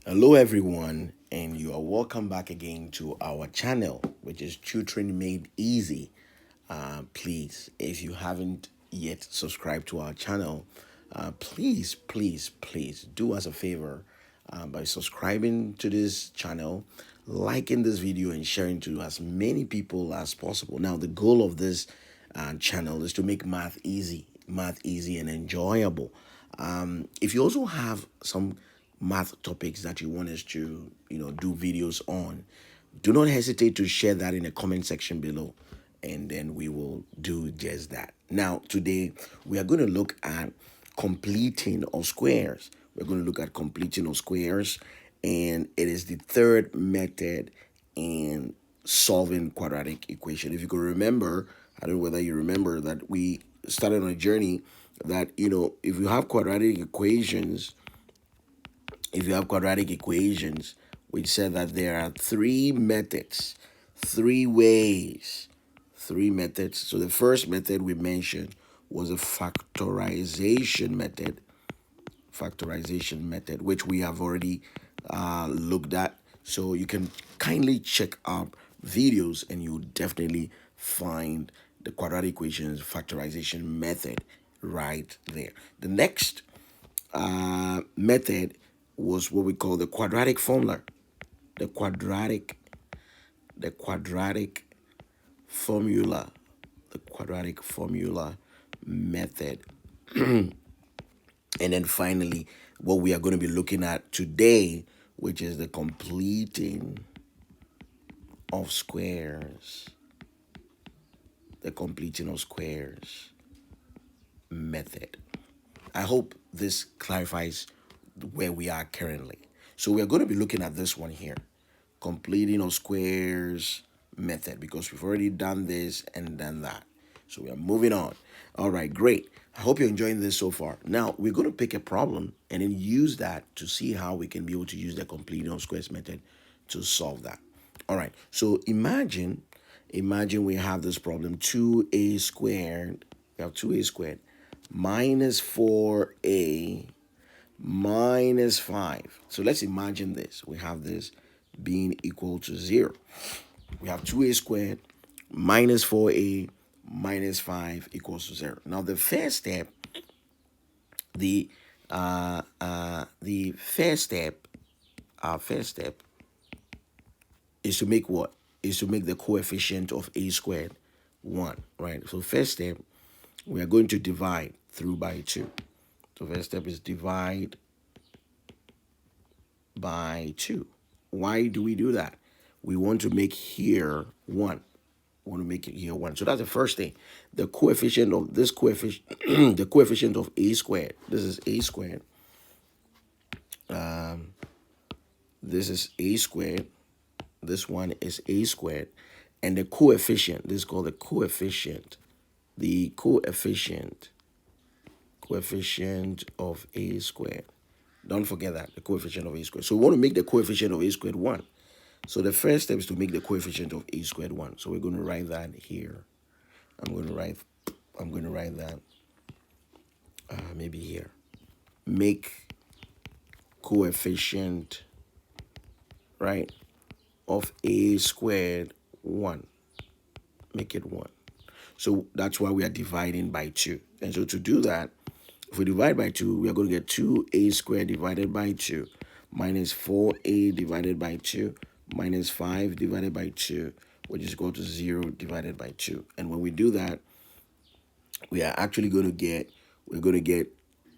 Hello, everyone, and you are welcome back again to our channel, which is Tutoring Made Easy. Please, if you haven't yet subscribed to our channel, please do us a favor by subscribing to this channel, liking this video, and sharing to as many people as possible. Now, the goal of this channel is to make math easy and enjoyable. If you also have some math topics that you want us to, do videos on, do not hesitate to share that in the comment section below, and then we will do just that. Now, today we are going to look at completing of squares. We're going to look at completing of squares, and it is the third method in solving quadratic equation. If you could remember, I don't know whether you remember that we started on a journey that, if you have quadratic equations, we said that there are three methods, three ways, three methods. So the first method we mentioned was a factorization method, which we have already looked at. So you can kindly check our videos and you'll definitely find the quadratic equations factorization method right there. The next method was what we call the quadratic formula. The quadratic formula. The quadratic formula method. And then finally, what we are going to be looking at today, which is the completing of squares. The completing of squares method. I hope this clarifies where we are currently. So we are going to be looking at this one here, completing of squares method, because we've already done this and done that. So we are moving on. All right, great. I hope you're enjoying this so far. Now we're going to pick a problem and then use that to see how we can be able to use the completing of squares method to solve that. All right, so imagine we have this problem, 2a squared. We have 2a squared minus 4a minus 5. So let's imagine this. We have this being equal to 0. We have 2a squared minus 4a minus 5 equals to 0. Now the first step, our first step is to make what? Is to make the coefficient of a squared 1, right? So first step, we are going to divide through by 2. So first step is divide by 2. Why do we do that? We want to make here 1. We want to make it here 1. So that's the first thing. The coefficient of this coefficient, the coefficient of a squared. This is a squared. This is a squared. This one is a squared. And the coefficient, this is called the coefficient. The coefficient of a squared. Don't forget that, the coefficient of a squared. So we want to make the coefficient of a squared 1. So the first step is to make the coefficient of a squared 1. So we're going to write that here. I'm going to write that maybe here. Make coefficient, right, of a squared 1. Make it 1. So that's why we are dividing by 2. And so to do that, if we divide by 2, we are going to get 2a squared divided by 2 minus 4a divided by 2 minus 5 divided by 2, which is equal to 0 divided by 2. And when we do that, we are actually going to get,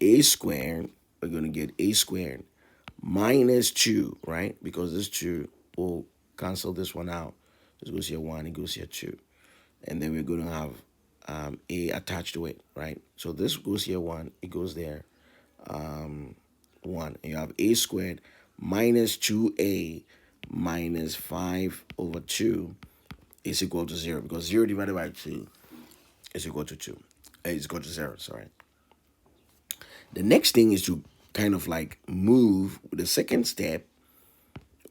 a squared, minus 2, right? Because this 2 will cancel this one out. This goes here 1, it goes here 2. And then we're going to have a attached to it, right? So this goes here 1, it goes there 1. And you have a squared minus 2a minus 5 over 2 is equal to 0, because 0 divided by 2 is equal to 2. Is equal to 0, sorry. The next thing is to kind of like move the second step.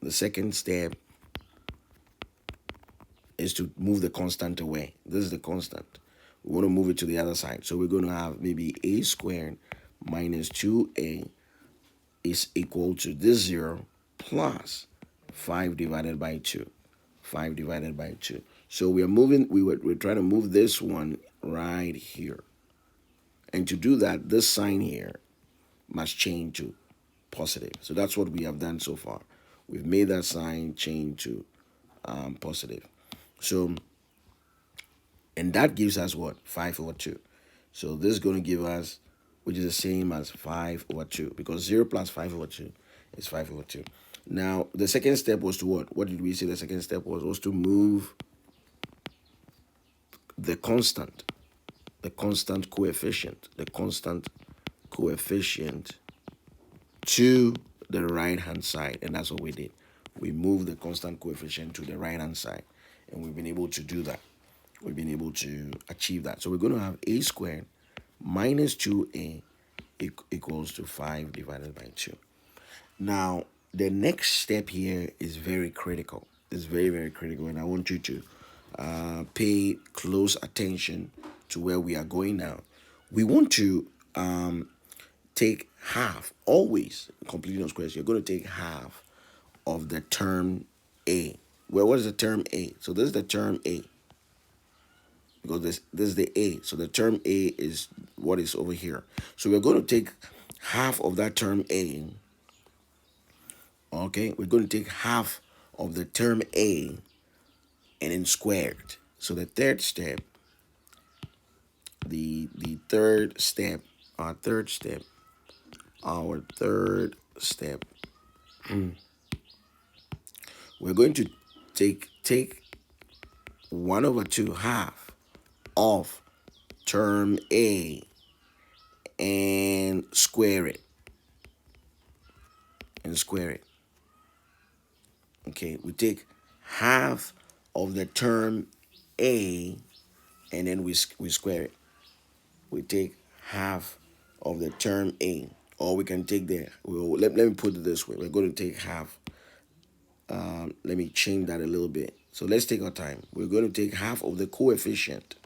The second step is to move the constant away. This is the constant. We want to move it to the other side. So we're going to have maybe a squared minus 2a is equal to this 0 plus 5 divided by 2. 5 divided by 2. So we are moving, we're trying to move this one right here. And to do that, this sign here must change to positive. So that's what we have done so far. We've made that sign change to positive. So, and that gives us what? 5 over 2. So this is going to give us, which is the same as 5 over 2, because 0 plus 5 over 2 is 5 over 2. Now, the second step was to what? What did we say the second step was? Was to move the constant coefficient, to the right hand side. And that's what we did. We moved the constant coefficient to the right hand side. And we've been able to do that. We've been able to achieve that. So we're going to have a squared minus 2a equals to 5 divided by 2. Now, the next step here is very critical. It's very, very critical. And I want you to pay close attention to where we are going now. We want to take half, always completing those squares. You're going to take half of the term a. Well, what is the term a? So this is the term a, because this is the a. So the term a is what is over here. So we're going to take half of that term a. Okay, we're going to take half of the term a and then square it. So the third step, our third step, we're going to take 1 over 2 half of term a and square it. Okay, we take half of the term a and then we square it. We take half of the term a, or we can take let me put it this way. We're going to take half. Let me change that a little bit. So let's take our time. We're going to take half of the coefficient.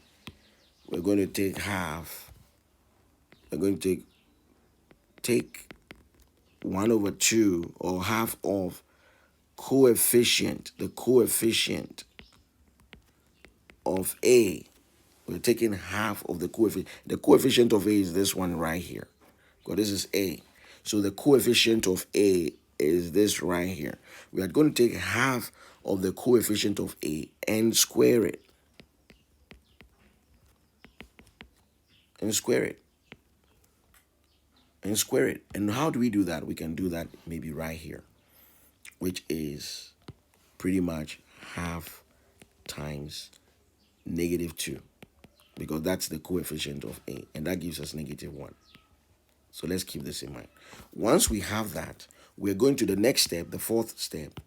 We're going to take half. We're going to take 1 over 2, or half of the coefficient of a. We're taking half of the coefficient. The coefficient of a is this one right here, because this is a. So the coefficient of a is this right here. We are going to take half of the coefficient of a and square it. And square it. And how do we do that? We can do that maybe right here, which is pretty much half times -2, because that's the coefficient of a, and that gives us -1. So let's keep this in mind. Once we have that, we're going to the next step, the fourth step.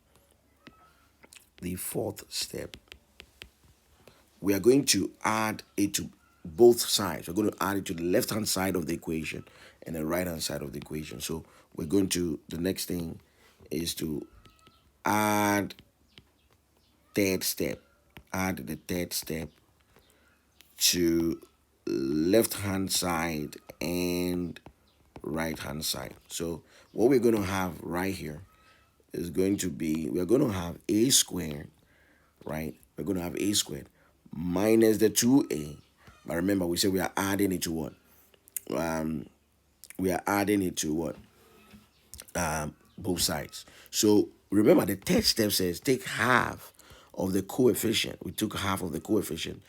We are going to add it to both sides. We're going to add it to the left-hand side of the equation and the right-hand side of the equation. So we're going to, the next thing is to add the third step to left-hand side and right-hand side. So what we're going to have right here is going to be, we're going to have a squared, right? We're going to have a squared minus the 2a. But remember, we said we are adding it to what? Both sides. So remember, the third step says take half of the coefficient. We took half of the coefficient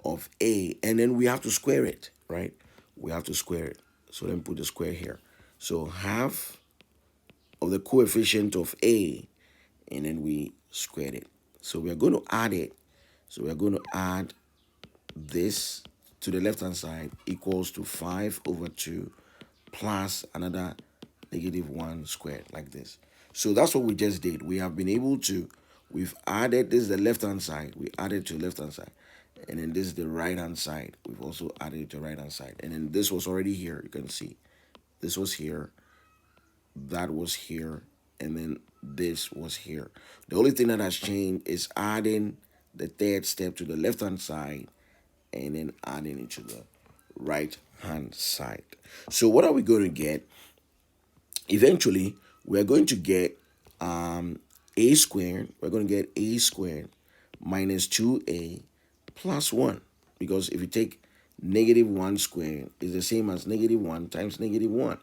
of a, and then we have to square it, right? We have to square it. So let me put the square here. So half of the coefficient of a, and then we squared it. So we are going to add it. So we are going to add this to the left-hand side equals to 5 over 2 plus another -1 squared, like this. So that's what we just did. We have been able to, we've added, this is the left-hand side. We added to the left-hand side. And then this is the right-hand side. We've also added it to the right-hand side. And then this was already here. You can see this was here. That was here. And then this was here. The only thing that has changed is adding the third step to the left-hand side and then adding it to the right-hand side. So what are we going to get? Eventually, we're going to get a squared, we're going to get a squared minus 2a plus 1. Because if you take negative 1 squared, is the same as negative 1 times negative 1.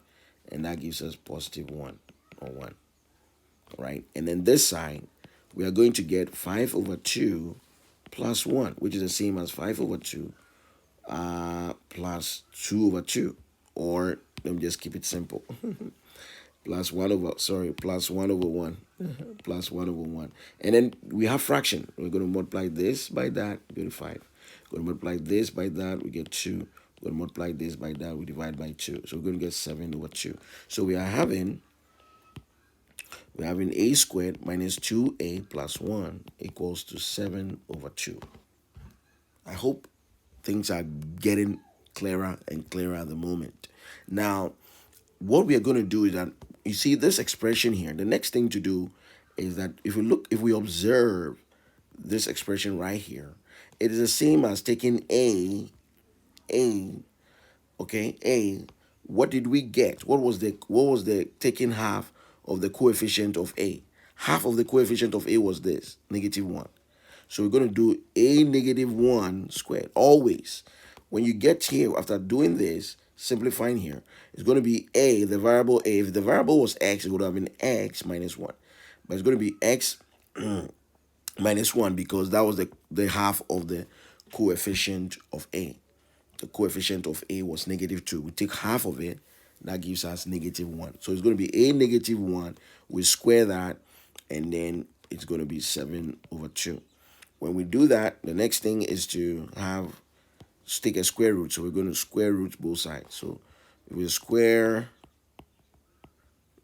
And that gives us positive 1 or 1. Right? And then this side, we are going to get 5 over 2 plus 1, which is the same as 5 over 2 plus 2 over 2. Or let me just keep it simple. Plus 1 over, sorry, plus 1 over 1. Plus 1 over 1. And then we have fraction. We're going to multiply this by that, we get 5. We're going to multiply this by that, we get 2. We're going to multiply this by that, we divide by 2. So we're going to get 7 over 2. So we're having a squared minus 2a plus 1 equals to 7 over 2. I hope things are getting clearer and clearer at the moment. Now, what we are going to do is that, you see this expression here, the next thing to do is that if we observe this expression right here, it is the same as taking a, okay, a, what did we get? What was the taking half of the coefficient of a? Half of the coefficient of a was this, negative 1. So we're going to do a negative 1 squared. Always, when you get here, after doing this, simplifying here, it's going to be a, the variable a. If the variable was x, it would have been x minus 1. But it's going to be x minus 1 because that was the half of the coefficient of a. The coefficient of a was negative 2. We take half of it, that gives us negative 1. So it's going to be a negative 1. We square that, and then it's going to be 7 over 2. When we do that, the next thing is to take a square root. So we're going to square root both sides. So if we square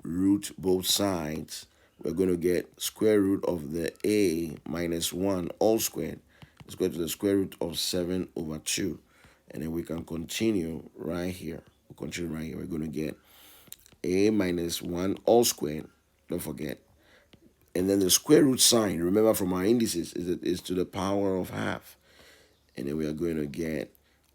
root both sides, we're going to get square root of the a minus 1 all squared. Let's go to the square root of 7 over 2. And then we can continue right here. We'll continue right here. We're going to get a minus 1 all squared. Don't forget. And then the square root sign, remember from our indices, is to the power of half. And then we are going to get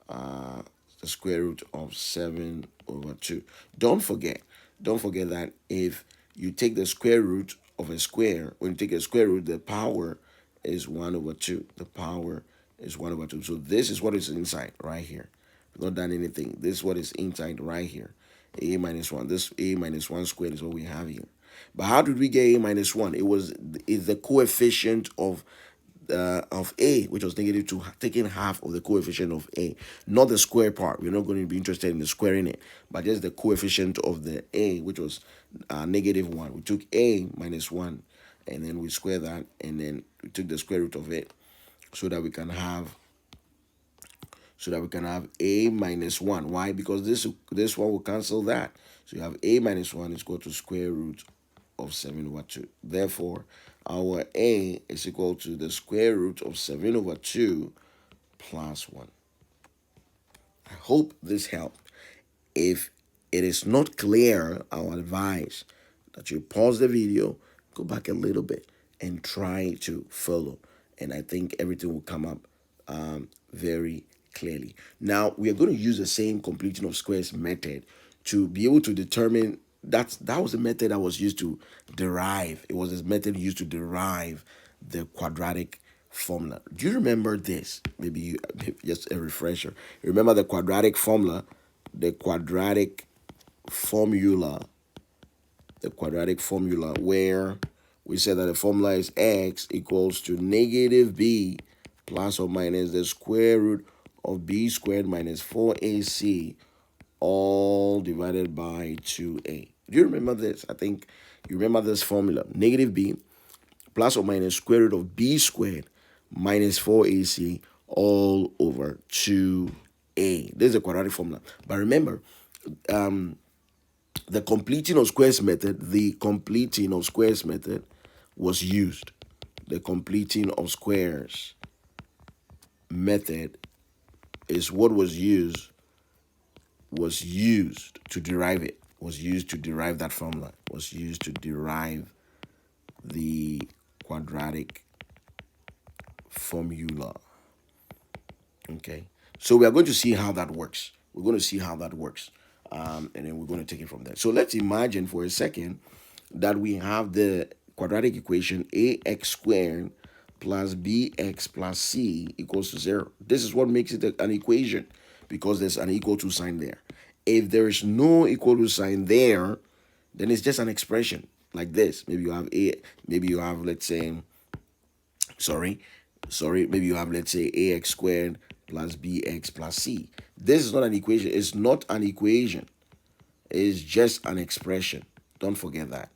the square root of 7 over 2. Don't forget that if you take the square root of a square, when you take a square root, the power is 1 over 2. The power is 1 over 2. So this is what is inside right here. We've not done anything. This is what is inside right here. A minus 1. This a minus 1 squared is what we have here. But how did we get a minus 1? It's the coefficient of a, which was negative 2, taking half of the coefficient of a, not the square part. We're not going to be interested in the squaring it, but just the coefficient of the a, which was negative 1. We took a minus 1, and then we square that, and then we took the square root of it, so that we can have a minus 1. Why? Because this one will cancel that. So you have a minus 1 is equal to square root of 7 over 2. Therefore, our a is equal to the square root of 7 over 2 plus 1. I hope this helped. If it is not clear, I would advise that you pause the video, go back a little bit, and try to follow. And I think everything will come up very clearly. Now, we are going to use the same completing of squares method to be able to determine that was the method that was used to derive. It was this method used to derive the quadratic formula. Do you remember this? Maybe just a refresher. Remember the quadratic formula, the quadratic formula where we said that the formula is x equals to negative b plus or minus the square root of b squared minus 4ac all divided by 2a. Do you remember this? I think you remember this formula. Negative b plus or minus square root of b squared minus 4ac all over 2a. This is a quadratic formula. But remember, the completing of squares method was used. The completing of squares method is what was used to derive it, was used to derive that formula, was used to derive the quadratic formula. Okay, so we are going to see how that works. We're going to see how that works, and then we're going to take it from there. So let's imagine for a second that we have the quadratic equation ax squared plus bx plus c equals to 0. This is what makes it an equation, because there's an equal to sign there. If there is no equal to sign there, then it's just an expression like this. Maybe you have maybe you have, let's say, maybe you have, let's say, ax squared plus bx plus c. This is not an equation. It's not an equation. It's just an expression. Don't forget that.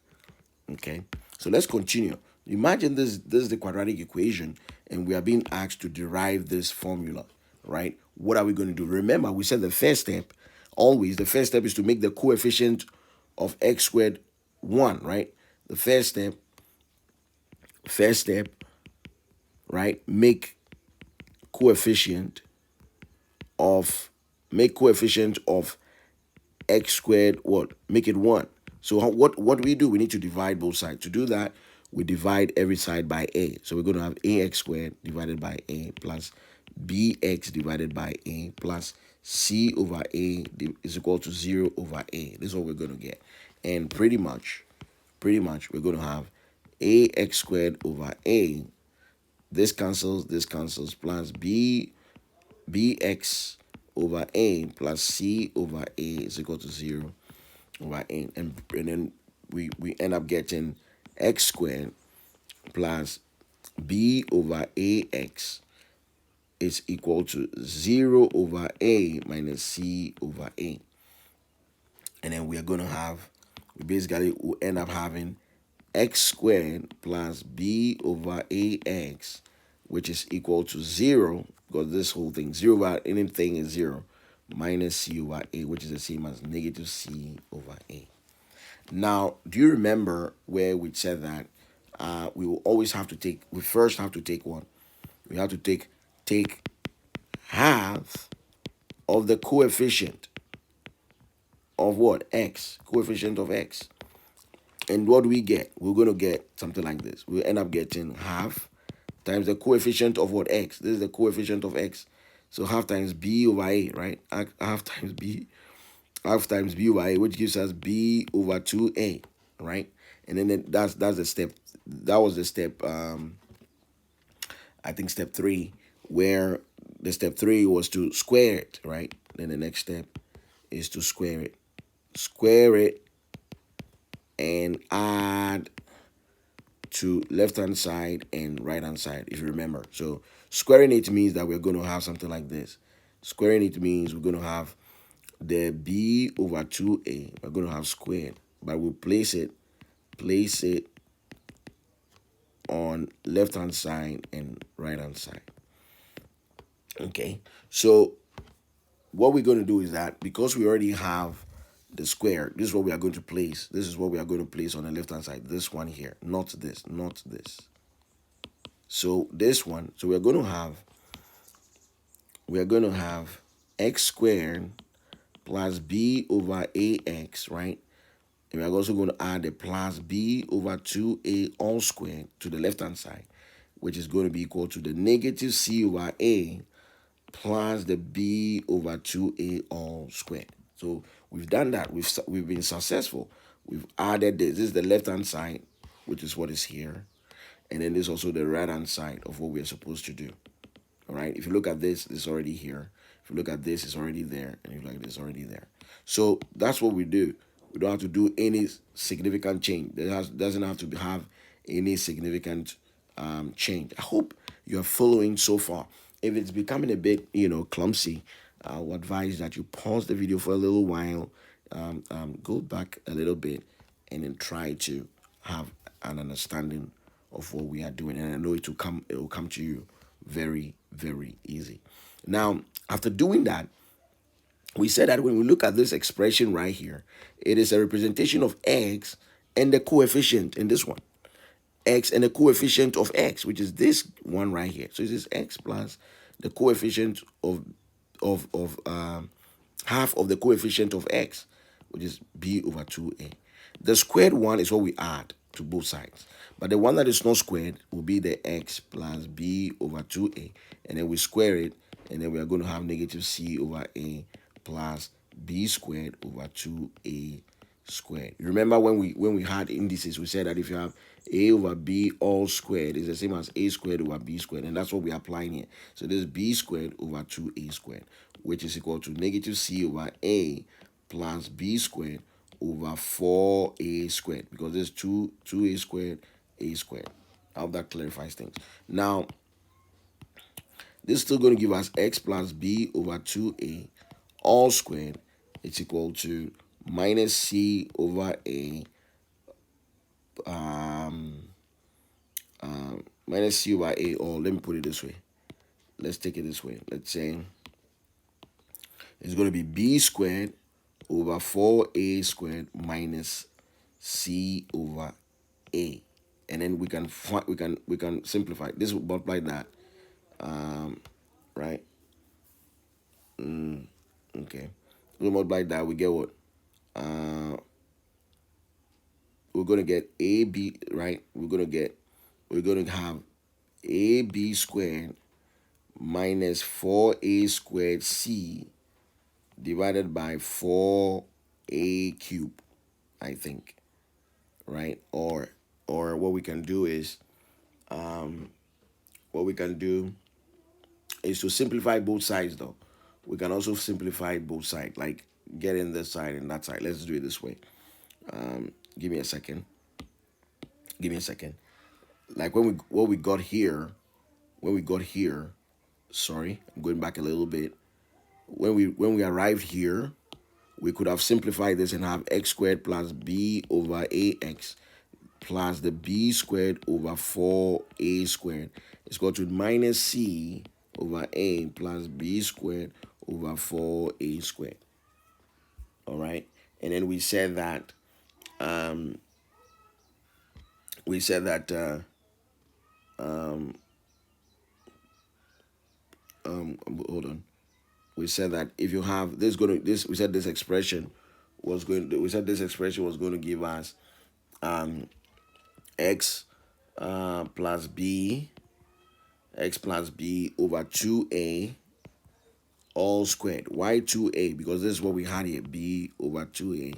Okay, so let's continue. Imagine this is the quadratic equation, and we are being asked to derive this formula, right? What are we going to do? Remember, we said the first step is to make the coefficient of x squared 1, right? The first step, right? Make coefficient of x squared, what? Make it 1. So what do we do? We need to divide both sides. To do that, we divide every side by a. So we're going to have ax squared divided by a plus bx divided by a plus c over a is equal to 0 over a. This is what we're going to get. And pretty much we're going to have ax squared over a. This cancels, plus bx over a plus c over a is equal to 0 over a. And then we end up getting x squared plus b over ax is equal to 0 over a minus c over a. And then we basically will end up having x squared plus b over ax, which is equal to 0, because this whole thing, 0 over anything is 0, minus c over a, which is the same as negative c over a. Now, do you remember where we said that we first have to take what? We have to take half of the coefficient of what? X. Coefficient of x. And what do we get? We're going to get something like this. We'll end up getting half times the coefficient of what? X. This is the coefficient of x. So half times b over a, right? Half times b over a, which gives us b over 2a, right? And then that's the step. That was the step, I think step 3, where the step 3 was to square it, right? Then the next step is to square it. Square it and add to left hand side and right hand side, if you remember. So squaring it means that we're going to have something like this. Squaring it means we're going to have the b over 2a. We're going to have squared, but we'll place it on left hand side and right hand side. Okay, so what we're going to do is that, because we already have the square, this is what we are going to place. This is what we are going to place on the left hand side. This one here, not this. So this one, so we're going to have x squared plus b over ax, right? And we're also going to add the plus b over 2a all squared to the left hand side, which is going to be equal to the negative c over a plus the b over 2a all squared. So we've done that. We've been successful. We've added this. This is the left hand side, which is what is here. And then there's also the right hand side of what we're supposed to do. All right. If you look at this, it's already here. If you look at this, it's already there. And if you look at this, it's already there. So that's what we do. We don't have to do any significant change. Doesn't have to have any significant change. I hope you're following so far. If it's becoming a bit, clumsy, I would advise that you pause the video for a little while, go back a little bit, and then try to have an understanding of what we are doing. And I know it will come to you very, very easy. Now, after doing that, we said that when we look at this expression right here, it is a representation of x and the coefficient in this one. X and the coefficient of x, which is this one right here. So this is x plus the coefficient of half of the coefficient of x, which is b over 2a. The squared one is what we add to both sides. But the one that is not squared will be the x plus b over 2a. And then we square it, and then we are going to have negative c over a plus b squared over 2ac squared. You remember when we had indices, we said that if you have a over b all squared is the same as a squared over b squared, and that's what we're applying here. So this is b squared over 2a squared, which is equal to negative c over a plus b squared over 4a squared, because this is 2a squared a squared. I hope that clarifies things. Now, this is still going to give us x plus b over 2a all squared. It's equal to minus c over a minus c over a, or let me put it this way. Let's take it this way. Let's say it's going to be b squared over 4a squared minus c over a, and then we can simplify. This will multiply that, right? Okay, we multiply that. We get what? We're gonna get ab, right? We're gonna have ab squared minus 4a squared c divided by 4a cubed, I think, right? Or what we can do is to simplify both sides though. We can also simplify both sides, like getting this side and that side. Let's do it this way. Give me a second. Give me a second. Like what we got here, sorry, I'm going back a little bit. When we arrived here, we could have simplified this and have x squared plus b over ax plus the b squared over 4a squared is equal to minus c over a plus b squared over 4a squared. All right, and then we said that we said that hold on. We said that if you have this going to this, we said this expression was going to, give us x plus b over 2a all squared. Why 2a? Because this is what we had here, b over 2a.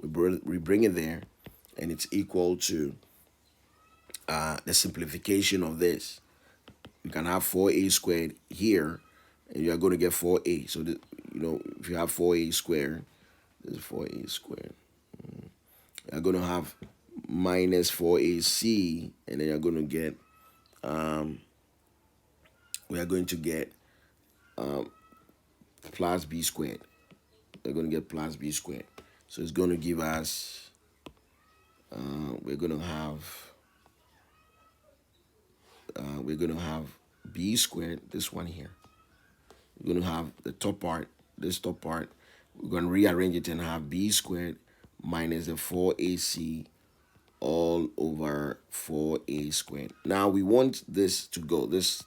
We bring it there, and it's equal to the simplification of this. You can have 4a squared here, and you are going to get 4a. So, if you have 4a squared, this is 4a squared. You're going to have minus 4ac, and then you're going to get, we are going to get plus b squared. We're going to get plus b squared. So it's going to give us, we're going to have b squared, this one here. We're going to have the top part, this top part. We're going to rearrange it and have b squared minus the 4ac all over 4a squared. Now we want this to go, this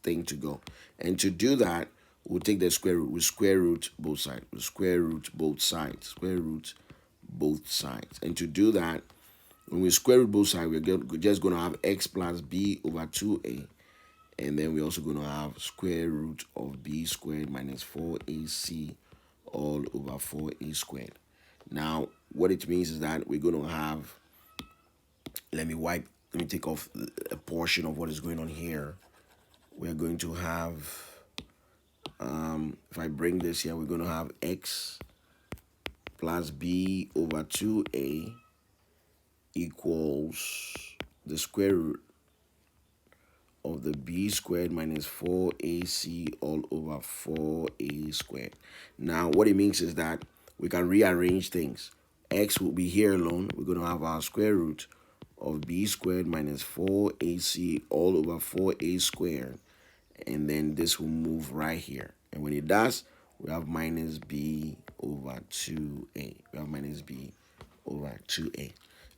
thing to go. And to do that, we'll take the square root. We'll square root both sides. We'll square root both sides. Square root both sides. And to do that, when we square root both sides, we're just going to have x plus b over 2a. And then we're also going to have square root of b squared minus 4ac all over 4a squared. Now, what it means is that we're going to have, let me take off a portion of what is going on here. We're going to have, if I bring this here, we're going to have x plus b over 2a equals the square root of the b squared minus 4ac all over 4a squared. Now, what it means is that we can rearrange things. X will be here alone. We're going to have our square root of b squared minus 4ac all over 4a squared. And then this will move right here. And when it does, we have minus b over 2a. We have minus b over 2a.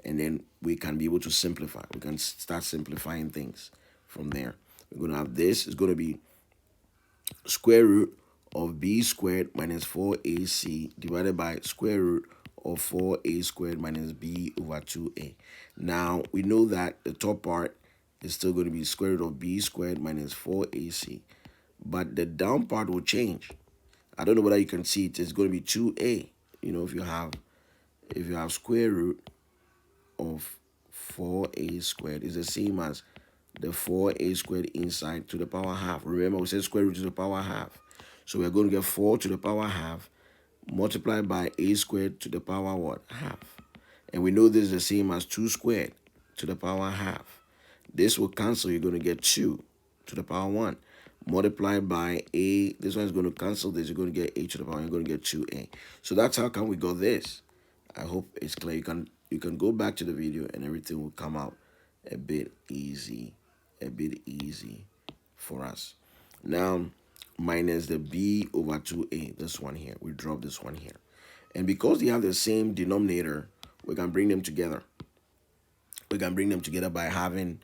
And then we can be able to simplify. We can start simplifying things from there. We're going to have this. It's going to be square root of b squared minus 4ac divided by square root of 4a squared minus b over 2a. Now, we know that the top part is still going to be square root of b squared minus 4ac. But the down part will change. I don't know whether you can see it. It's going to be 2a. If you have if you have square root of 4a squared is the same as the 4a squared inside to the power half. Remember, we said square root to the power half. So we're going to get 4 to the power half multiplied by a squared to the power what? Half. And we know this is the same as 2 squared to the power half. This will cancel. You're going to get 2 to the power 1 multiplied by a. This one is going to cancel this. You're going to get a to the power. You're going to get 2a. So that's how come we got this. I hope it's clear. You can go back to the video and everything will come out a bit easy for us. Now, minus the b over 2a, this one here. We drop this one here. And because they have the same denominator, we can bring them together. We can bring them together by having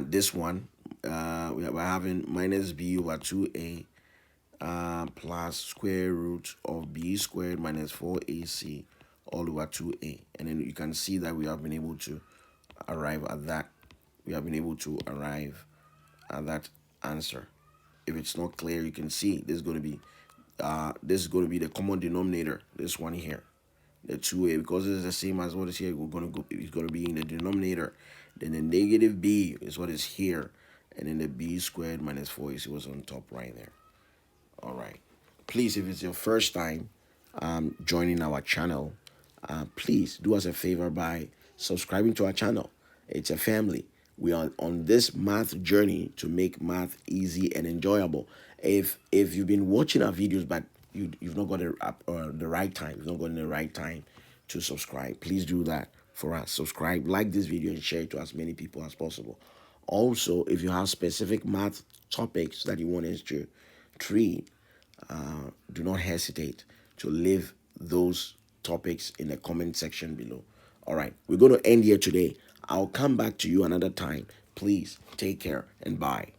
this one. By having minus b over 2a plus square root of b squared minus 4ac all over 2a. And then you can see that we have been able to arrive at that. We have been able to arrive at that answer. If it's not clear, you can see this is going to be the common denominator. This one here, the 2a, because it is the same as what is here. It's going to be in the denominator. Then the negative b is what is here, and then the b squared minus 4ac was on top right there. All right. Please, if it's your first time joining our channel, please do us a favor by subscribing to our channel. It's a family. We are on this math journey to make math easy and enjoyable. If you've been watching our videos but you've not got the right time, you've not gotten the right time to subscribe, please do that for us. Subscribe, like this video, and share it to as many people as possible. Also, if you have specific math topics that you want us to treat, do not hesitate to leave those topics in the comment section below. All right, we're going to end here today. I'll come back to you another time. Please take care and bye.